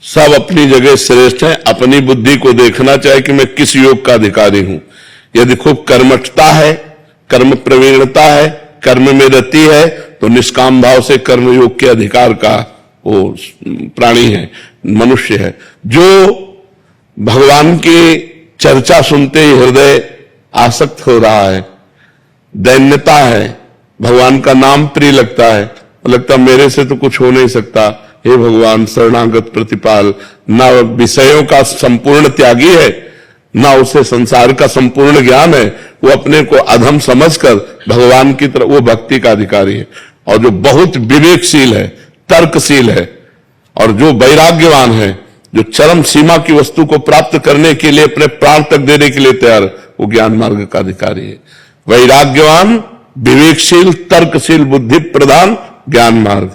सब अपनी जगह श्रेष्ठ हैं। अपनी बुद्धि को देखना चाहिए कि मैं किस योग का अधिकारी हूं। यदि खूब कर्मठता है, कर्म प्रवीणता है, कर्म में रति है, तो निष्काम भाव से कर्म योग के अधिकार का वो प्राणी है, मनुष्य है। जो भगवान की चर्चा सुनते ही हृदय आसक्त हो रहा है, दैन्यता है, भगवान का नाम प्रिय लगता है, लगता मेरे से तो कुछ हो नहीं सकता, हे भगवान शरणागत प्रतिपाल, ना विषयों का संपूर्ण त्यागी है, ना उसे संसार का संपूर्ण ज्ञान है, वो अपने को अधम समझकर भगवान की तरफ वो भक्ति का अधिकारी है। और जो बहुत विवेकशील है, तर्कशील है, और जो वैराग्यवान है, जो चरम सीमा की वस्तु को प्राप्त करने के लिए अपने प्राण तक देने के लिए तैयार, वो ज्ञान मार्ग का अधिकारी है। वैराग्यवान, विवेकशील, तर्कशील, बुद्धि प्रधान ज्ञान मार्ग,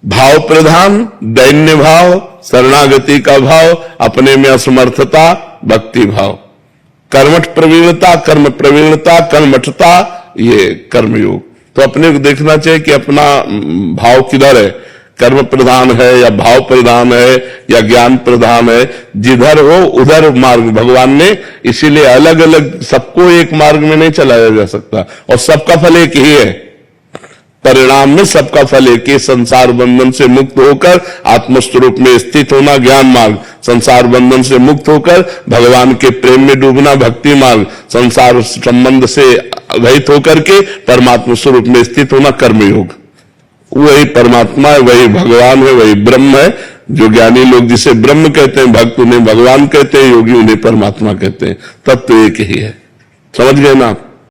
भाव प्रधान दैन्य भाव, शरणागति का भाव, अपने में असमर्थता भक्ति भाव, कर्मठ प्रवीणता, कर्म प्रवीणता, कर्मठता, ये कर्मयोग। तो अपने को देखना चाहिए कि अपना भाव किधर है, कर्म प्रधान है या भाव प्रधान है या ज्ञान प्रधान है। जिधर हो उधर मार्ग भगवान ने इसीलिए अलग अलग, सबको एक मार्ग में नहीं चलाया जा सकता, और सबका फल एक ही है। परिणाम में सबका फल एक ही, संसार बंधन से मुक्त होकर आत्मस्वरूप में स्थित होना ज्ञान मार्ग, संसार बंधन से मुक्त होकर भगवान के प्रेम में डूबना भक्ति मार्ग, संसार संबंध से रहित होकर के परमात्मा स्वरूप में स्थित होना कर्मयोग। वही परमात्मा है, वही भगवान है, वही ब्रह्म है। जो ज्ञानी लोग जिसे ब्रह्म कहते हैं, भक्त उन्हें भगवान कहते हैं, योगी उन्हें परमात्मा कहते हैं। तत्व एक ही है। समझ गए ना आप?